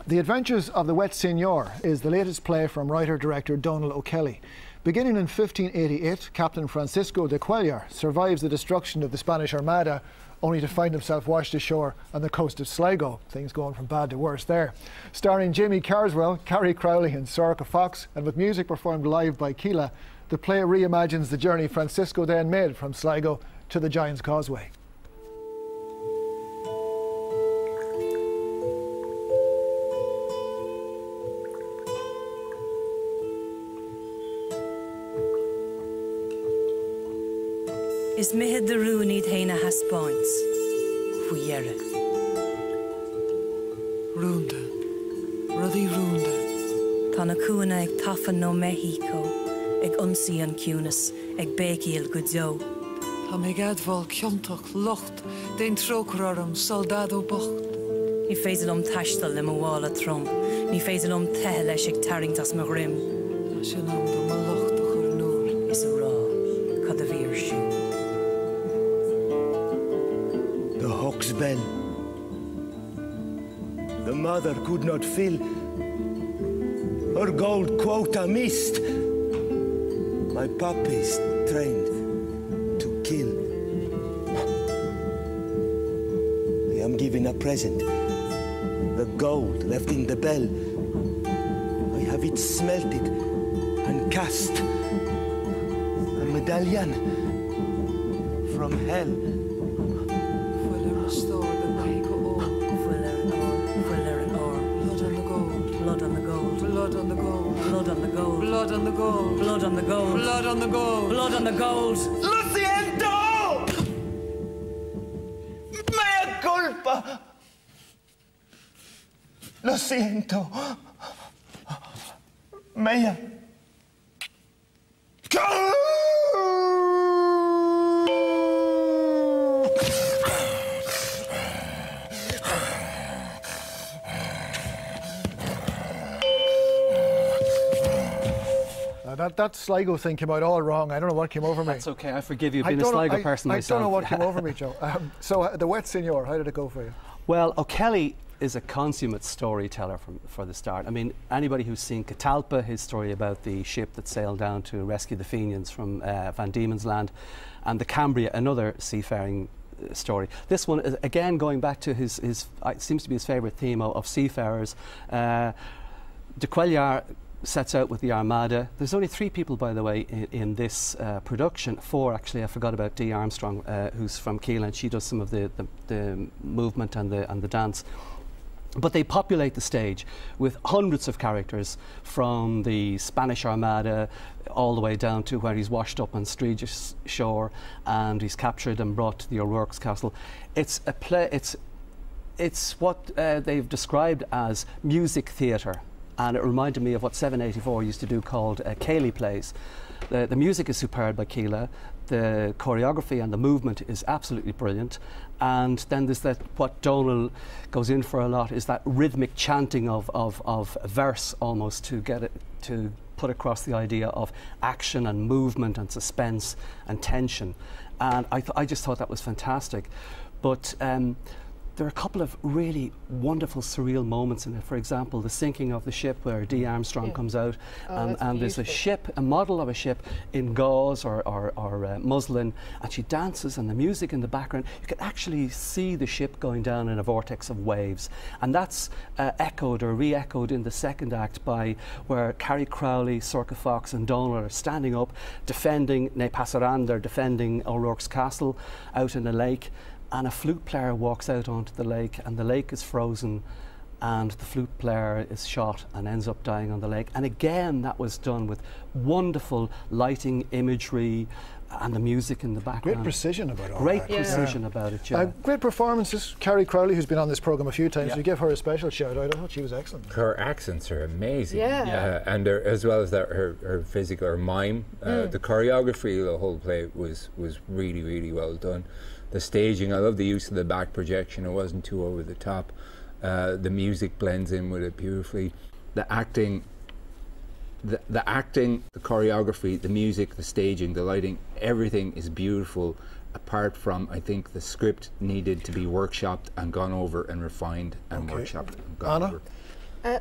The Adventures of the Wet Senor is the latest play from writer-director Donald O'Kelly. Beginning in 1588, Captain Francisco de Cuellar survives the destruction of the Spanish Armada, only to find himself washed ashore on the coast of Sligo. Things going from bad to worse there. Starring Jamie Carswell, Carrie Crowley and Sorcha Fox, and with music performed live by Keela, the play reimagines the journey Francisco then made from Sligo to the Giant's Causeway. Is mihid the rooney thaina has points. Fuyere. Rúnda. Ruddy Rúnda. Tána cúna ag tafan no Mexico, ag unsi an cúnas, ag béciil go jo. Tá mé gadval kjontach locht, den trokrarm soldado bocht. Ní féisil tastal le mawala trom, ní féisil tehe leis ag taringtas ma grim. Tá sin am do ma locht a chur núr. Is a rá, cad a vír siú. The hawk's bell. The mother could not fill. Her gold quota missed. My puppies trained to kill. I am giving a present. The gold left in the bell. I have it smelted and cast. A medallion from hell. Restore the Mexico ore. Fuller and ore. Blood on the gold. Blood on the gold. Blood on the gold. Blood on the gold. Blood on the gold. Blood on the gold. Blood on the gold. Blood on the gold. Luciento! Mea culpa! Lo siento. Mea. That Sligo thing came out all wrong. I don't know what came over me. That's okay, I forgive you, being a Sligo person myself. I don't know what came over me, Joe. The Wet Senor, how did it go for you? Well, O'Kelly is a consummate storyteller for the start. I mean, anybody who's seen Catalpa, his story about the ship that sailed down to rescue the Fenians from Van Diemen's Land, and the Cambria, another seafaring story. This one is again going back to his seems to be his favourite theme of seafarers. De Cuellar sets out with the Armada. There's only 3 people, by the way, in this production. 4, actually. I forgot about Dee Armstrong, who's from Keela, and she does some of the movement and the dance. But they populate the stage with hundreds of characters, from the Spanish Armada all the way down to where he's washed up on Streegis shore and he's captured and brought to the O'Rourke's castle. It's a play. It's what they've described as music theatre. And it reminded me of what 784 used to do, called Cayley plays. The music is superb by Keela, the choreography and the movement is absolutely brilliant, and then there's that, what Donal goes in for a lot, is that rhythmic chanting of verse almost, to get it to put across the idea of action and movement and suspense and tension. And I just thought that was fantastic. But there are a couple of really wonderful, surreal moments in it. For example, the sinking of the ship, where Dee Armstrong comes out, and there's a ship, a model of a ship in gauze or muslin, and she dances, and the music in the background, you can actually see the ship going down in a vortex of waves. And that's echoed or re-echoed in the second act by where Carrie Crowley, Sorcha Fox and Donal are standing up, defending Ne Passerand, they're defending O'Rourke's castle out in a lake. And a flute player walks out onto the lake, and the lake is frozen, and the flute player is shot and ends up dying on the lake. And again, that was done with wonderful lighting, imagery, and the music in the background. Great precision about it. Great precision about it, yeah. Great performances. Carrie Crowley, who's been on this programme a few times, we give her a special shout out. I thought she was excellent. Her accents are amazing. And as well as that, her physical, her mime, the choreography of the whole play was really, really well done. The staging, I love the use of the back projection. It wasn't too over the top. The music blends in with it beautifully. The acting, the choreography, the music, the staging, the lighting, everything is beautiful. Apart from, I think the script needed to be workshopped and gone over and refined and workshopped and gone over.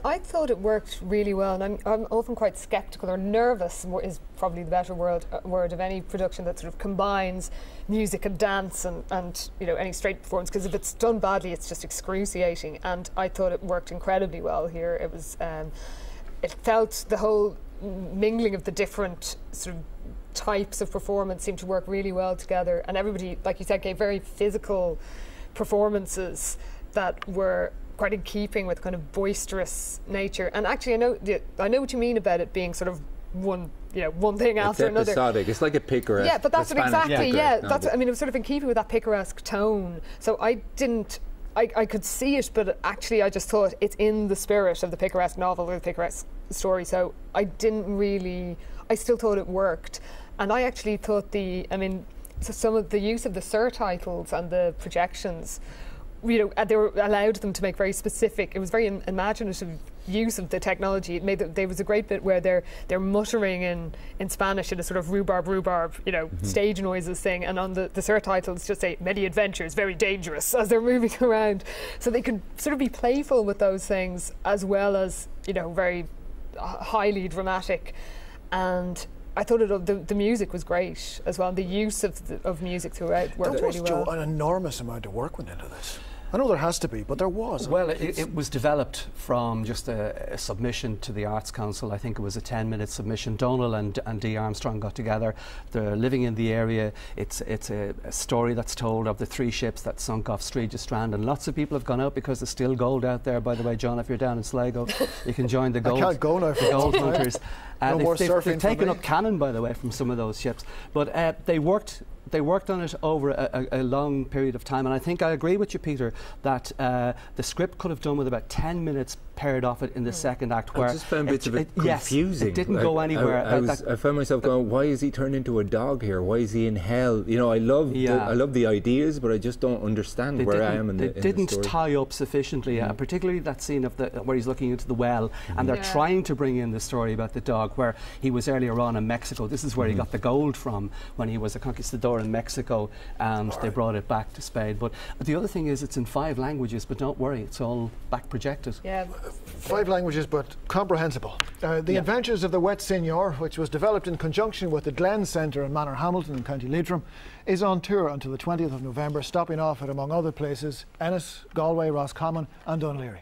I thought it worked really well, and I'm often quite sceptical, or nervous is probably the better word of any production that sort of combines music and dance and you know, any straight performance, because if it's done badly it's just excruciating, and I thought it worked incredibly well here. It was it felt, the whole mingling of the different sort of types of performance seemed to work really well together, and everybody, like you said, gave very physical performances that were quite in keeping with kind of boisterous nature. And actually, I know what you mean about it being sort of one thing after another. It's episodic. It's like a picaresque. Yeah, but that's what exactly. Yeah, no, that's. I mean, it was sort of in keeping with that picaresque tone. So I could see it, but actually, I just thought it's in the spirit of the picaresque novel or the picaresque story. So I still thought it worked, and I actually thought some of the use of the surtitles and the projections, you know, they were allowed them to make very specific. It was very imaginative use of the technology. It made there was a great bit where they're muttering in Spanish in a sort of rhubarb, you know, stage noises thing, and on the surtitles just say "many adventures, very dangerous" as they're moving around. So they could sort of be playful with those things as well as, you know, very highly dramatic. And I thought the music was great as well. The use of music throughout worked really well. An enormous amount of work went into this. I know there has to be, but there was. Well, it was developed from just a submission to the Arts Council. I think it was a 10-minute submission. Donal and Dee Armstrong got together. They're living in the area. It's a story that's told of the 3 ships that sunk off Streegis Strand, and lots of people have gone out because there's still gold out there. By the way, John, if you're down in Sligo, you can join the gold. I can't go now for the gold hunters. No more surfing. They've taken up cannon, by the way, from some of those ships. But they worked on it over a long period of time, and I think I agree with you, Peter, that the script could have done with about 10 minutes paired off it in the second act. Where I just found bits of it confusing. Yes, it didn't go anywhere. I found myself going, why is he turned into a dog here? Why is he in hell? You know, I love the ideas, but I just don't understand where I am in the story. They didn't tie up sufficiently, particularly that scene of where he's looking into the well, and they're trying to bring in the story about the dog, where he was earlier on in Mexico. This is where he got the gold from when he was a conquistador in Mexico, and they brought it back to Spain. But the other thing is, it's in 5 languages, but don't worry, it's all back projected. Yeah. 5 languages, but comprehensible. The Adventures of the Wet Senor, which was developed in conjunction with the Glen Centre in Manorhamilton in County Leitrim, is on tour until the 20th of November, stopping off at, among other places, Ennis, Galway, Roscommon and Dún Laoghaire.